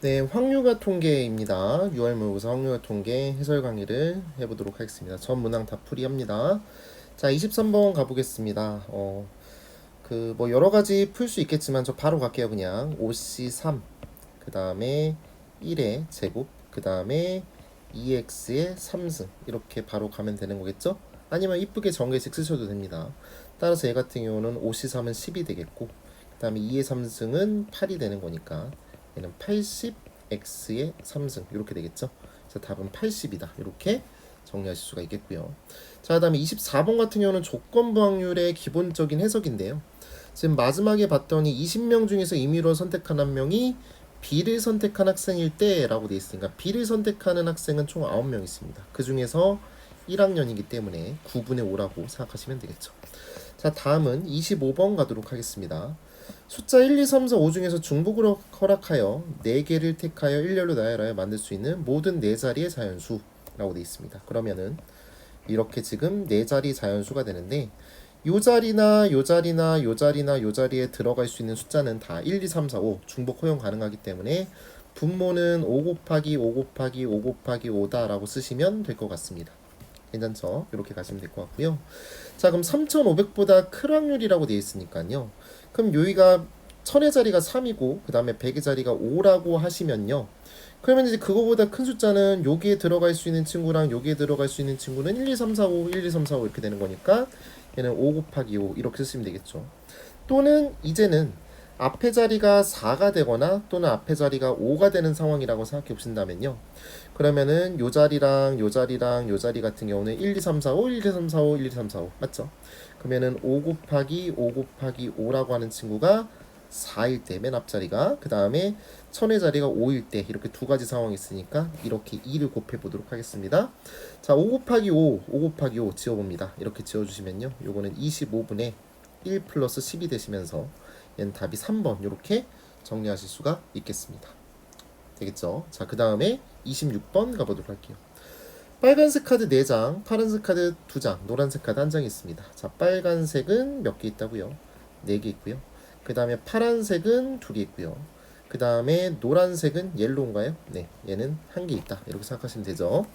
네, 확률과 통계입니다. 6월 모의고사 확률과 통계 해설 강의를 해보도록 하겠습니다. 전 문항 다 풀이합니다. 자, 23번 가보겠습니다. 뭐 여러 가지 풀 수 있겠지만 저 바로 갈게요. 그냥 OC3, 그 다음에 1의 제곱, 그 다음에 2x의 3승 이렇게 바로 가면 되는 거겠죠? 아니면 이쁘게 정계식 쓰셔도 됩니다. 따라서 얘 같은 경우는 OC3은 10이 되겠고, 그 다음에 2의 3승은 8이 되는 거니까 얘는 80x의 3승 이렇게 되겠죠. 그래서 답은 80이다. 이렇게 정리하실 수가 있겠고요. 자, 그다음에 24번 같은 경우는 조건부 확률의 기본적인 해석인데요. 지금 마지막에 봤더니 20명 중에서 임의로 선택한 한 명이 B를 선택한 학생일 때라고 되어 있으니까 B를 선택하는 학생은 총 9명 있습니다. 그 중에서 1학년이기 때문에 9분의 5라고 생각하시면 되겠죠. 자, 다음은 25번 가도록 하겠습니다. 숫자 1, 2, 3, 4, 5 중에서 중복으로 허락하여 4개를 택하여 일렬로 나열하여 만들 수 있는 모든 4자리의 자연수라고 되어 있습니다. 그러면은 이렇게 지금 4자리 자연수가 되는데 요 자리나 요 자리나 요 자리나 요 자리에 들어갈 수 있는 숫자는 다 1, 2, 3, 4, 5 중복 허용 가능하기 때문에 분모는 5 곱하기 5 곱하기 5 곱하기 5다라고 쓰시면 될 것 같습니다. 괜찮죠? 이렇게 가시면 될 것 같고요. 자, 그럼 3500보다 큰 확률이라고 되어 있으니까요. 그럼 여기가 1000의 자리가 3이고 그 다음에 100의 자리가 5라고 하시면요. 그러면 이제 그거보다 큰 숫자는 여기에 들어갈 수 있는 친구랑 여기에 들어갈 수 있는 친구는 1, 2, 3, 4, 5, 1, 2, 3, 4, 5 이렇게 되는 거니까 얘는 5 곱하기 5 이렇게 쓰시면 되겠죠. 또는 이제는 앞에 자리가 4가 되거나 또는 앞에 자리가 5가 되는 상황이라고 생각해 보신다면요. 그러면은 요 자리랑 요 자리랑 요 자리 같은 경우는 1, 2, 3, 4, 5, 1, 2, 3, 4, 5, 1, 2, 3, 4, 5 맞죠? 그러면은 5 곱하기 5 곱하기 5라고 하는 친구가 4일 때 맨 앞자리가 그 다음에 1000의 자리가 5일 때 이렇게 두 가지 상황이 있으니까 이렇게 2를 곱해 보도록 하겠습니다. 자, 5 곱하기 5, 5 곱하기 5 지워봅니다. 이렇게 지워주시면요. 요거는 25분의 1 플러스 10이 되시면서 얘는 답이 3번 이렇게 정리하실 수가 있겠습니다. 되겠죠? 자, 그 다음에 26번 가보도록 할게요. 빨간색 카드 4장, 파란색 카드 2장, 노란색 카드 1장이 있습니다. 자, 빨간색은 몇 개 있다고요? 4개 있고요. 그 다음에 파란색은 2개 있고요. 그 다음에 노란색은 옐로우인가요? 네, 얘는 1개 있다. 이렇게 생각하시면 되죠.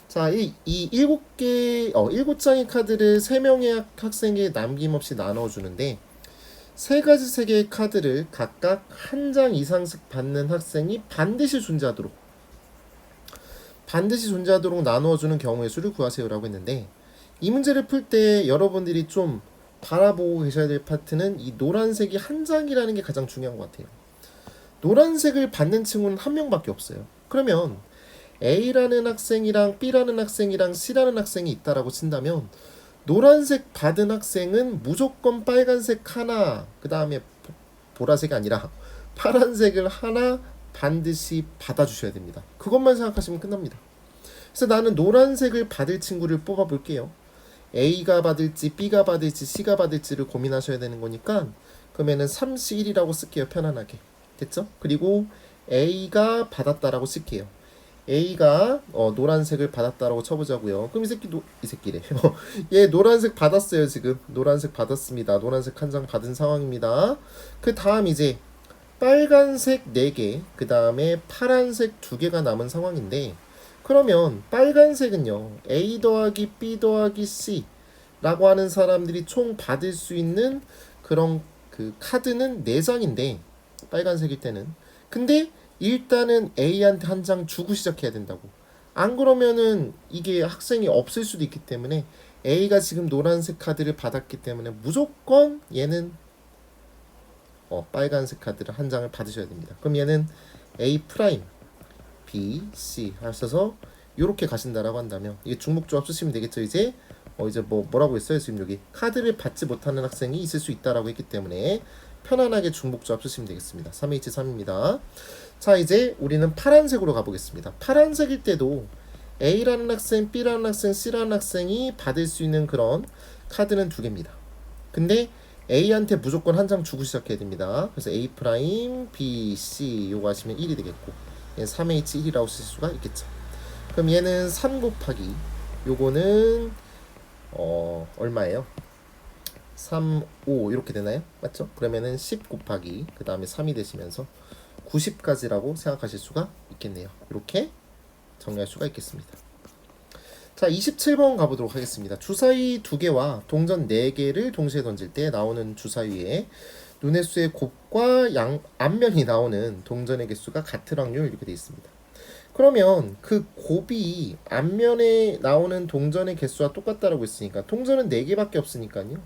자, 이 7개, 7장의 카드를 3명의 학생에게 남김없이 나눠주는데 세 가지 색의 카드를 각각 한 장 이상씩 받는 학생이 반드시 존재하도록 나누어주는 경우의 수를 구하세요라고 했는데 이 문제를 풀 때 여러분들이 좀 바라보고 계셔야 될 파트는 이 노란색이 한 장이라는 게 가장 중요한 것 같아요. 노란색을 받는 친구는 한 명밖에 없어요. 그러면 A라는 학생이랑 B라는 학생이랑 C라는 학생이 있다라고 친다면 노란색 받은 학생은 무조건 빨간색 하나, 그 다음에 보라색이 아니라 파란색을 하나 반드시 받아주셔야 됩니다. 그것만 생각하시면 끝납니다. 그래서 나는 노란색을 받을 친구를 뽑아볼게요. A가 받을지 B가 받을지 C가 받을지를 고민하셔야 되는 거니까 그러면은 3C1이라고 쓸게요. 편안하게. 됐죠? 그리고 A가 받았다라고 쓸게요. A가 노란색을 받았다라고 쳐보자고요. 그럼 이 새끼래. 얘 노란색 받았어요. 지금 노란색 받았습니다. 노란색 한 장 받은 상황입니다. 그 다음 이제 빨간색 4개, 그 다음에 파란색 2개가 남은 상황인데 그러면 빨간색은요 A 더하기 B 더하기 C 라고 하는 사람들이 총 받을 수 있는 그런 그 카드는 4장인데 빨간색일 때는 근데 일단은 A한테 한 장 주고 시작해야 된다고. 안 그러면은 이게 학생이 없을 수도 있기 때문에 A가 지금 노란색 카드를 받았기 때문에 무조건 얘는 빨간색 카드를 한 장을 받으셔야 됩니다. 그럼 얘는 A 프라임, B, C 하셔서 이렇게 가신다라고 한다면 이게 중복조합 쓰시면 되겠죠. 이제 뭐라고 했어요? 지금 여기 카드를 받지 못하는 학생이 있을 수 있다라고 했기 때문에 편안하게 중복조합 쓰시면 되겠습니다. 3H3입니다. 자, 이제 우리는 파란색으로 가보겠습니다. 파란색일 때도 A라는 학생, B라는 학생, C라는 학생이 받을 수 있는 그런 카드는 2개입니다. 근데 A한테 무조건 한 장 주고 시작해야 됩니다. 그래서 A 프라임, B, C 요거 하시면 1이 되겠고 얘는 3H1이라고 쓸 수가 있겠죠. 그럼 얘는 3 곱하기 요거는 얼마예요? 3, 5 이렇게 되나요? 맞죠? 그러면은 10 곱하기 그 다음에 3이 되시면서 90까지라고 생각하실 수가 있겠네요. 이렇게 정리할 수가 있겠습니다. 자, 27번 가보도록 하겠습니다. 주사위 2개와 동전 4개를 동시에 던질 때 나오는 주사위에 눈의 수의 곱과 앞면이 나오는 동전의 개수가 같을 확률 이렇게 되어 있습니다. 그러면 그 곱이 앞면에 나오는 동전의 개수와 똑같다라고 했으니까 동전은 4개밖에 없으니까요.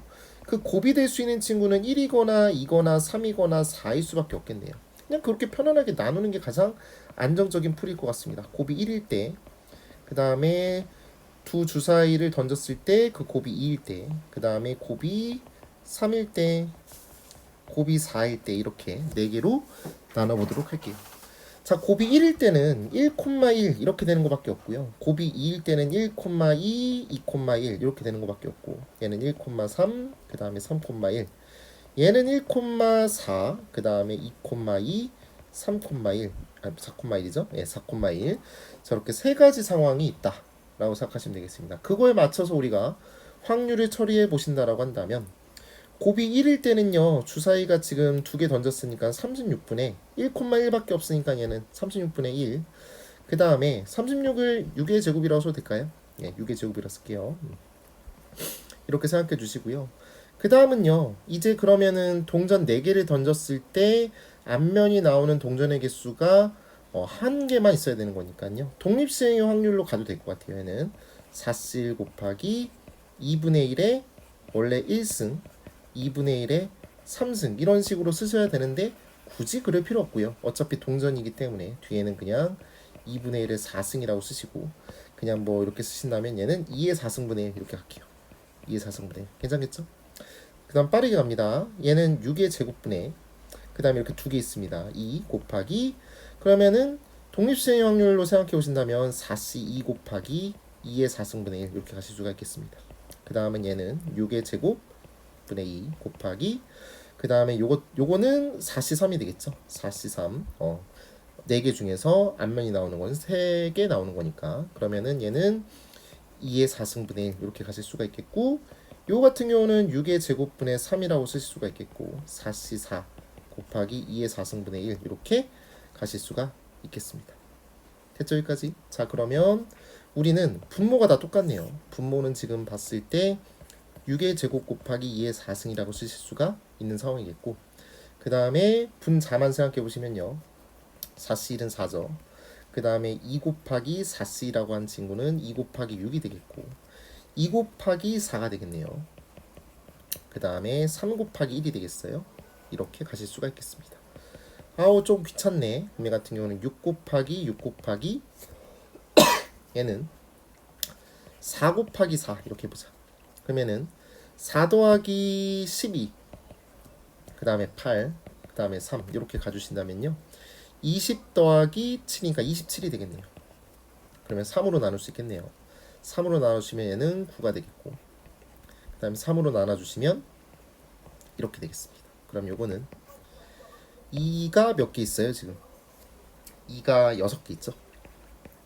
그 곱이 될 수 있는 친구는 1이거나 2거나 3이거나 4일 수밖에 없겠네요. 그냥 그렇게 편안하게 나누는 게 가장 안정적인 풀일 것 같습니다. 곱이 1일 때, 그 다음에 두 주사위를 던졌을 때 그 곱이 2일 때, 그 다음에 곱이 3일 때, 곱이 4일 때 이렇게 4개로 나눠보도록 할게요. 자, 곱이 1일 때는 1,1 이렇게 되는 것밖에 없고요. 곱이 2일 때는 1,2, 2,1 이렇게 되는 것밖에 없고, 얘는 1,3, 그 다음에 3,1, 얘는 1,4, 그 다음에 2,2, 3,1, 4,1이죠? 예, 4,1. 저렇게 세 가지 상황이 있다라고 생각하시면 되겠습니다. 그거에 맞춰서 우리가 확률을 처리해 보신다라고 한다면, 곱이 1일 때는요, 주사위가 지금 2개 던졌으니까 36분의 1,1밖에 없으니까 얘는 36분의 1. 그 다음에 36을 6의 제곱이라고 써도 될까요? 예, 6의 제곱이라고 쓸게요. 이렇게 생각해 주시고요. 그 다음은요, 이제 그러면은 동전 4개를 던졌을 때 앞면이 나오는 동전의 개수가 한 개만 있어야 되는 거니까요. 독립시행의 확률로 가도 될 것 같아요. 얘는 4C1 곱하기 2분의 1의 원래 1승 2분의 1에 3승 이런 식으로 쓰셔야 되는데 굳이 그럴 필요 없고요. 어차피 동전이기 때문에 뒤에는 그냥 2분의 1에 4승이라고 쓰시고 그냥 뭐 이렇게 쓰신다면 얘는 2의 4승분의 1 이렇게 할게요. 2의 4승분의 1 괜찮겠죠? 그 다음 빠르게 갑니다. 얘는 6의 제곱분의 그 다음에 이렇게 2개 있습니다. 2 곱하기 그러면은 독립수행 확률로 생각해 보신다면 4C2 곱하기 2의 4승분의 1 이렇게 가실 수가 있겠습니다. 그 다음은 얘는 6의 제곱 분의 2 곱하기 그 다음에 요거는 4C3이 되겠죠. 4C3 4개 중에서 앞면이 나오는 건 3개 나오는 거니까 그러면은 얘는 2의 4승분의 1 이렇게 가실 수가 있겠고 요 같은 경우는 6의 제곱분의 3이라고 쓰실 수가 있겠고 4C4 곱하기 2의 4승분의 1 이렇게 가실 수가 있겠습니다. 됐죠 여기까지? 자 그러면 우리는 분모가 다 똑같네요. 분모는 지금 봤을 때 6의 제곱 곱하기 2의 4승이라고 쓰실 수가 있는 상황이겠고 그 다음에 분자만 생각해 보시면요 4C1은 4죠. 그 다음에 2 곱하기 4C라고 한 친구는 2 곱하기 6이 되겠고 2 곱하기 4가 되겠네요. 그 다음에 3 곱하기 1이 되겠어요. 이렇게 가실 수가 있겠습니다. 아우 좀 귀찮네. 얘 같은 경우는 6 곱하기 6 곱하기 얘는 4 곱하기 4 이렇게 해보자. 그러면은 4 더하기 12 그 다음에 8 그 다음에 3 이렇게 가주신다면요 20 더하기 7이니까 27이 되겠네요. 그러면 3으로 나눌 수 있겠네요. 3으로 나누시면 얘는 9가 되겠고 그 다음에 3으로 나눠주시면 이렇게 되겠습니다. 그럼 요거는 2가 몇 개 있어요 지금 2가 6개 있죠.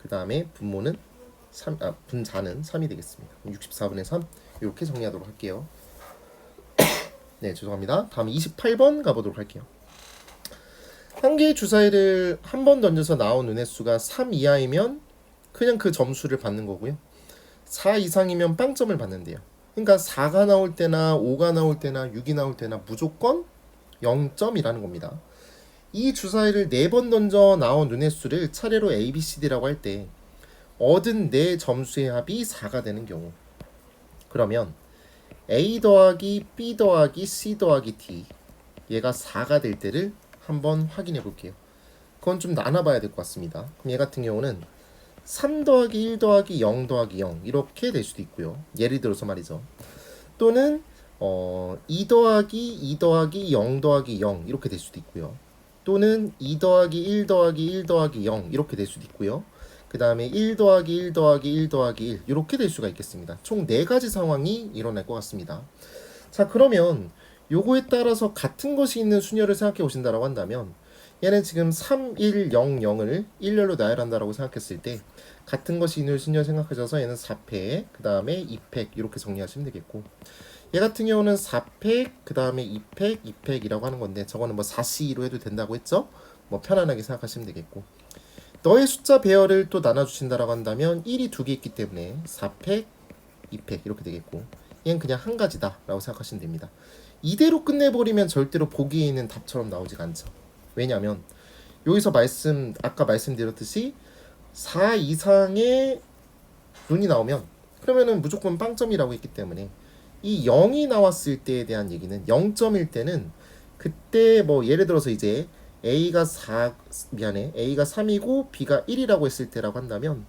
그 다음에 분모는 3, 분자는 3이 되겠습니다. 64분의 3 이렇게 정리하도록 할게요. 네 죄송합니다. 다음 28번 가보도록 할게요. 한 개의 주사위를 한 번 던져서 나온 눈의 수가 3 이하이면 그냥 그 점수를 받는 거고요. 4 이상이면 빵점을 받는데요. 그러니까 4가 나올 때나 5가 나올 때나 6이 나올 때나 무조건 0점이라는 겁니다. 이 주사위를 4번 던져 나온 눈의 수를 차례로 A, B, C, D라고 할 때 얻은 4 점수의 합이 4가 되는 경우 그러면 A 더하기 B 더하기 C 더하기 D 얘가 4가 될 때를 한번 확인해 볼게요. 그건 좀 나눠봐야 될 것 같습니다. 그럼 얘 같은 경우는 3 더하기 1 더하기 0 더하기 0 이렇게 될 수도 있고요. 예를 들어서 말이죠. 또는 2 더하기 2 더하기 0 더하기 0 이렇게 될 수도 있고요. 또는 2 더하기 1 더하기 1 더하기 0 이렇게 될 수도 있고요. 그 다음에 1 더하기 1 더하기 1 더하기 1 이렇게 될 수가 있겠습니다. 총 4가지 상황이 일어날 것 같습니다. 자 그러면 요거에 따라서 같은 것이 있는 수녀를 생각해 보신다라고 한다면 얘는 지금 3, 1, 0, 0을 1렬로 나열한다라고 생각했을 때 같은 것이 있는 수녀 생각하셔서 얘는 4팩 그 다음에 2팩 이렇게 정리하시면 되겠고 얘 같은 경우는 4팩 그 다음에 2팩 2팩이라고 하는 건데 저거는 뭐 4C로 해도 된다고 했죠. 뭐 편안하게 생각하시면 되겠고, 너의 숫자 배열을 또 나눠주신다라고 한다면 1이 두 개 있기 때문에 4팩, 2팩 이렇게 되겠고, 얘는 그냥 한 가지다 라고 생각하시면 됩니다. 이대로 끝내버리면 절대로 보기에 있는 답처럼 나오지가 않죠. 왜냐하면 여기서 아까 말씀드렸듯이 4 이상의 눈이 나오면 그러면은 무조건 빵점이라고 했기 때문에, 이 0이 나왔을 때에 대한 얘기는 0점일 때는 그때 뭐 예를 들어서 이제 A가 3이고 B가 1이라고 했을 때라고 한다면,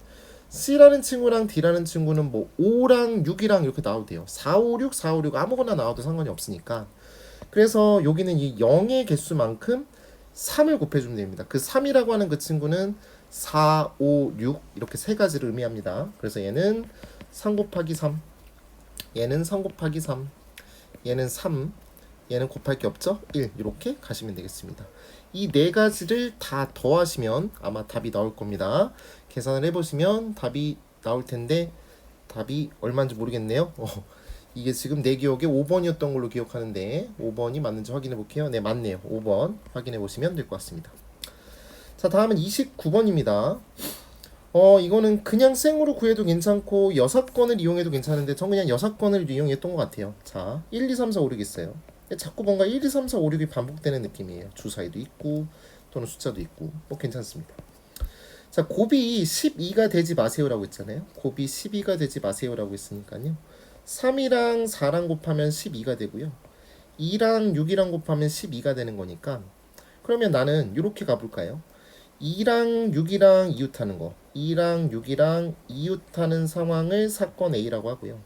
C라는 친구랑 D라는 친구는 뭐 5랑 6이랑 이렇게 나와도 돼요. 4, 5, 6, 4, 5, 6 아무거나 나와도 상관이 없으니까. 그래서 여기는 이 0의 개수만큼 3을 곱해주면 됩니다. 그 3이라고 하는 그 친구는 4, 5, 6 이렇게 세 가지를 의미합니다. 그래서 얘는 3 곱하기 3, 얘는 3 곱하기 3, 얘는 3, 얘는 곱할 게 없죠? 1 이렇게 가시면 되겠습니다. 이 네 가지를 다 더하시면 아마 답이 나올 겁니다. 계산을 해보시면 답이 나올 텐데 답이 얼마인지 모르겠네요. 이게 지금 내 기억에 5번이었던 걸로 기억하는데 5번이 맞는지 확인해 볼게요. 네, 맞네요. 5번 확인해 보시면 될 것 같습니다. 자, 다음은 29번입니다. 이거는 그냥 생으로 구해도 괜찮고 6건을 이용해도 괜찮은데 전 그냥 6건을 이용했던 것 같아요. 자, 1, 2, 3, 4, 5, 6 있어요. 자꾸 뭔가 1, 2, 3, 4, 5, 6이 반복되는 느낌이에요. 주사위도 있고 또는 숫자도 있고 뭐 괜찮습니다. 자, 곱이 12가 되지 마세요라고 했잖아요. 곱이 12가 되지 마세요라고 했으니까요. 3이랑 4랑 곱하면 12가 되고요. 2랑 6이랑 곱하면 12가 되는 거니까, 그러면 나는 이렇게 가볼까요? 2랑 6이랑 이웃하는 거, 2랑 6이랑 이웃하는 상황을 사건 A라고 하고요.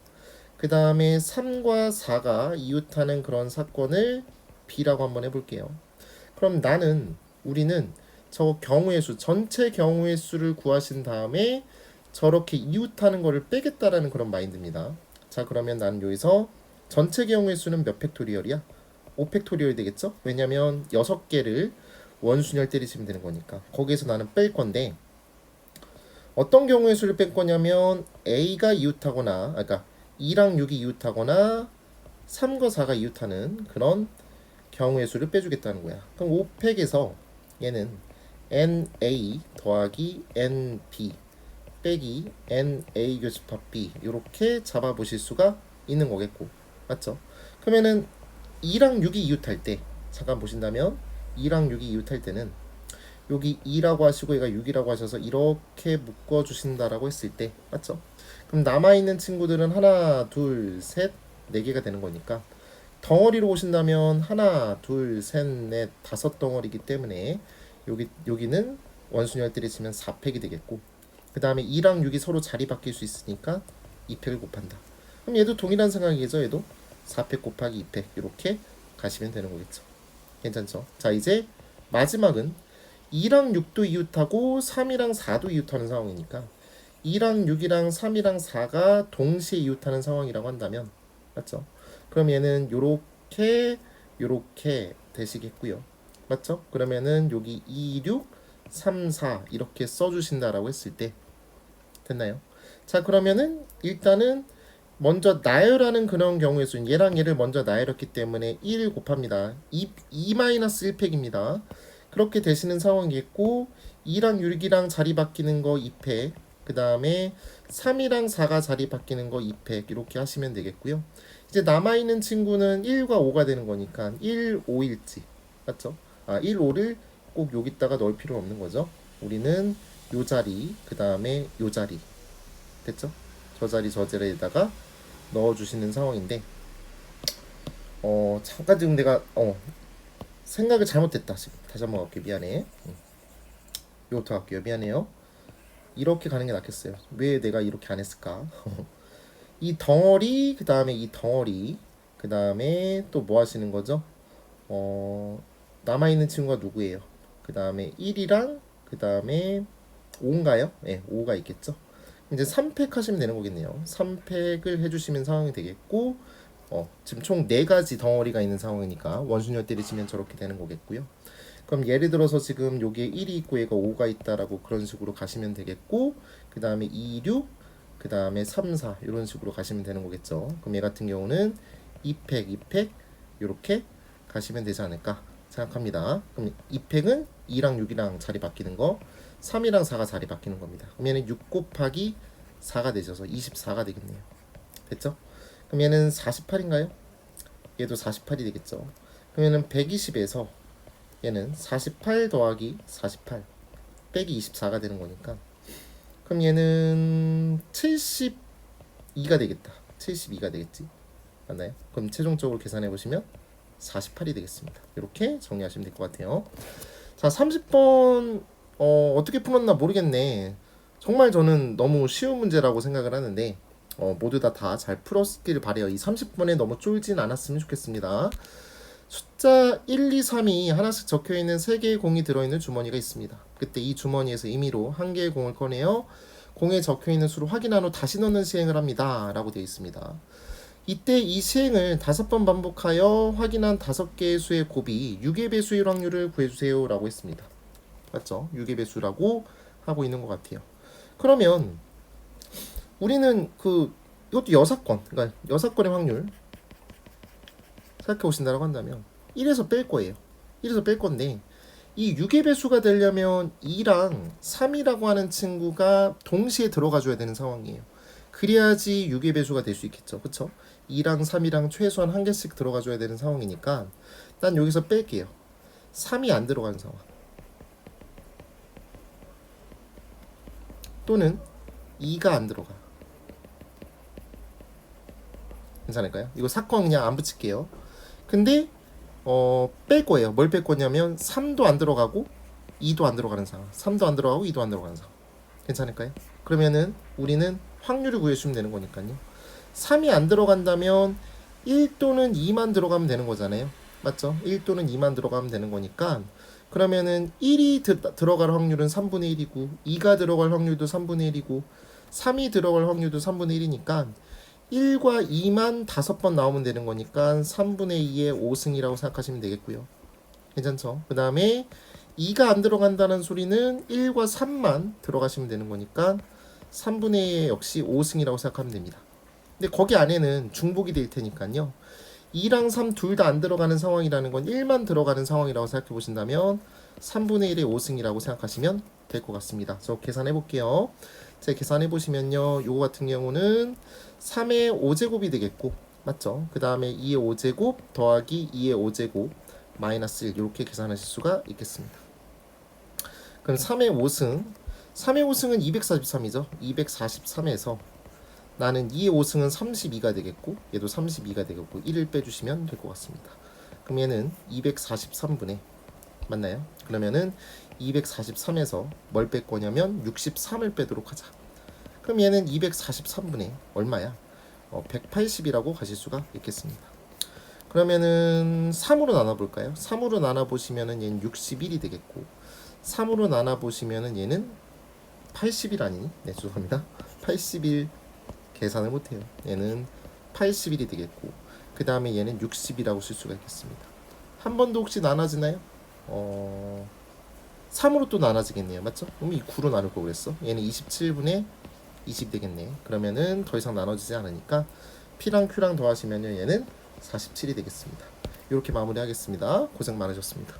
그 다음에 3과 4가 이웃하는 그런 사건을 B라고 한번 해볼게요. 그럼 우리는 저 경우의 수, 전체 경우의 수를 구하신 다음에 저렇게 이웃하는 거를 빼겠다라는 그런 마인드입니다. 자, 그러면 나는 여기서 전체 경우의 수는 몇 팩토리얼이야? 5팩토리얼 되겠죠? 왜냐면 6개를 원순열 때리시면 되는 거니까. 거기에서 나는 뺄 건데, 어떤 경우의 수를 뺄 거냐면 A가 이웃하거나, 그러니까 2랑 6이 이웃하거나 3과 4가 이웃하는 그런 경우의 수를 빼주겠다는 거야. 그럼 5팩에서 얘는 NA 더하기 NB 빼기 NA 교집합 B 이렇게 잡아보실 수가 있는 거겠고, 맞죠? 그러면은 2랑 6이 이웃할 때, 잠깐 보신다면 2랑 6이 이웃할 때는 여기 2라고 하시고 얘가 6이라고 하셔서 이렇게 묶어주신다라고 했을 때, 맞죠? 그럼 남아있는 친구들은 하나, 둘, 셋, 네 개가 되는 거니까, 덩어리로 보신다면 하나, 둘, 셋, 넷, 5덩어리이기 때문에 여기는 원순열들이 치면 4팩이 되겠고, 그 다음에 2랑 6이 서로 자리 바뀔 수 있으니까 2팩을 곱한다. 그럼 얘도 동일한 생각이겠죠. 얘도 4팩 곱하기 2팩 이렇게 가시면 되는 거겠죠. 괜찮죠? 자, 이제 마지막은 2랑 6도 이웃하고 3이랑 4도 이웃하는 상황이니까 2랑 6이랑 3이랑 4가 동시에 이웃하는 상황이라고 한다면, 맞죠? 그럼 얘는 요렇게 되시겠고요. 맞죠? 그러면은 여기 2, 6, 3, 4 이렇게 써주신다라고 했을 때 됐나요? 자, 그러면은 일단은 먼저 나열하는 그런 경우의 수는 얘랑 얘를 먼저 나열했기 때문에 1 곱합니다. 2-1팩입니다. 그렇게 되시는 상황이겠고, 2랑 6이랑 자리 바뀌는 거 2팩, 그 다음에 3이랑 4가 자리 바뀌는 거 2팩 이렇게 하시면 되겠고요. 이제 남아있는 친구는 1과 5가 되는 거니까 1, 5일지, 맞죠? 1, 5를 꼭 여기다가 넣을 필요는 없는 거죠. 우리는 요 자리, 그 다음에 요 자리, 됐죠? 저 자리에다가 넣어주시는 상황인데, 잠깐 지금 내가 생각을 잘못했다. 지금 다시 한번 갈게요. 미안해. 요부터 갈게요. 미안해요. 이렇게 가는 게 낫겠어요. 왜 내가 이렇게 안 했을까? 이 덩어리, 그 다음에 이 덩어리, 그 다음에 또 뭐 하시는 거죠? 남아있는 친구가 누구예요? 그 다음에 1이랑 그 다음에 5인가요? 네, 5가 있겠죠? 이제 3팩 하시면 되는 거겠네요. 3팩을 해주시면 상황이 되겠고, 지금 총 4가지 덩어리가 있는 상황이니까 원순열 때리시면 저렇게 되는 거겠고요. 그럼 예를 들어서 지금 여기에 1이 있고 얘가 5가 있다라고 그런 식으로 가시면 되겠고, 그 다음에 2, 6, 그 다음에 3, 4 이런 식으로 가시면 되는 거겠죠. 그럼 얘 같은 경우는 2팩, 2팩 이렇게 가시면 되지 않을까 생각합니다. 그럼 2팩은 2랑 6이랑 자리 바뀌는 거, 3이랑 4가 자리 바뀌는 겁니다. 그럼 얘는 6 곱하기 4가 되셔서 24가 되겠네요. 됐죠? 그럼 얘는 48인가요? 얘도 48이 되겠죠. 그럼 얘는 120에서 얘는 48 더하기 48 빼기 24가 되는 거니까, 그럼 얘는 72가 되겠다. 72가 되겠지. 맞나요? 그럼 최종적으로 계산해 보시면 48이 되겠습니다. 이렇게 정리하시면 될 것 같아요. 자, 30번 어떻게 풀었나 모르겠네. 정말 저는 너무 쉬운 문제라고 생각을 하는데 모두 다 잘 풀었길 바래요. 이 30번에 너무 쫄진 않았으면 좋겠습니다. 숫자 1, 2, 3이 하나씩 적혀있는 3개의 공이 들어있는 주머니가 있습니다. 그때 이 주머니에서 임의로 한 개의 공을 꺼내어 공에 적혀있는 수를 확인한 후 다시 넣는 시행을 합니다. 라고 되어 있습니다. 이때 이 시행을 5번 반복하여 확인한 5개의 수의 곱이 6의 배수일 확률을 구해주세요. 라고 했습니다. 맞죠? 6의 배수라고 하고 있는 것 같아요. 그러면 우리는 이것도 여사건, 그러니까 여사건의 확률 생각해 보신다고 한다면 1에서 뺄 거예요. 1에서 뺄 건데, 이 6의 배수가 되려면 2랑 3이라고 하는 친구가 동시에 들어가 줘야 되는 상황이에요. 그래야지 6의 배수가 될 수 있겠죠. 그쵸? 2랑 3이랑 최소한 한 개씩 들어가 줘야 되는 상황이니까 난 여기서 뺄게요. 3이 안 들어가는 상황, 또는 2가 안 들어가. 괜찮을까요? 이거 사건 그냥 안 붙일게요. 근데 뺄 거예요. 뭘 뺄 거냐면 3도 안 들어가고 2도 안 들어가는 상황, 3도 안 들어가고 2도 안 들어가는 상황. 괜찮을까요? 그러면은 우리는 확률을 구해주면 되는 거니까요. 3이 안 들어간다면 1 또는 2만 들어가면 되는 거잖아요. 맞죠? 1 또는 2만 들어가면 되는 거니까, 그러면은 1이 들어갈 확률은 3분의 1이고 2가 들어갈 확률도 3분의 1이고 3이 들어갈 확률도 3분의 1이니까 1과 2만 5번 나오면 되는 거니까 3분의 2의 5승이라고 생각하시면 되겠고요. 괜찮죠? 그 다음에 2가 안 들어간다는 소리는 1과 3만 들어가시면 되는 거니까 3분의 2의 역시 5승이라고 생각하면 됩니다. 근데 거기 안에는 중복이 될 테니까요. 2랑 3 둘 다 안 들어가는 상황이라는 건 1만 들어가는 상황이라고 생각해 보신다면 3분의 1의 5승이라고 생각하시면 될 것 같습니다. 저 계산해 볼게요. 제가 계산해 보시면요, 요거 같은 경우는 3의 5제곱이 되겠고, 맞죠? 그 다음에 2의 5제곱 더하기 2의 5제곱 마이너스 1, 이렇게 계산하실 수가 있겠습니다. 그럼 3의 5승, 3의 5승은 243이죠. 243에서 나는 2의 5승은 32가 되겠고, 얘도 32가 되겠고 1을 빼주시면 될 것 같습니다. 그럼 얘는 243분의, 맞나요? 그러면은 243에서 뭘 뺄 거냐면 63을 빼도록 하자. 그럼 얘는 243분의 얼마야? 180이라고 가실 수가 있겠습니다. 그러면은 3으로 나눠볼까요? 3으로 나눠보시면은 얘는 61이 되겠고, 3으로 나눠보시면은 얘는 80일 아니니? 네, 죄송합니다. 80일 계산을 못해요. 얘는 80일이 되겠고, 그 다음에 얘는 60이라고 쓸 수가 있겠습니다. 한 번 더 혹시 나눠지나요? 3으로 또 나눠지겠네요. 맞죠? 그럼 이 9로 나눌 거 그랬어. 얘는 27분의 20 되겠네. 그러면은 더 이상 나눠지지 않으니까 P랑 Q랑 더하시면요, 얘는 47이 되겠습니다. 이렇게 마무리하겠습니다. 고생 많으셨습니다.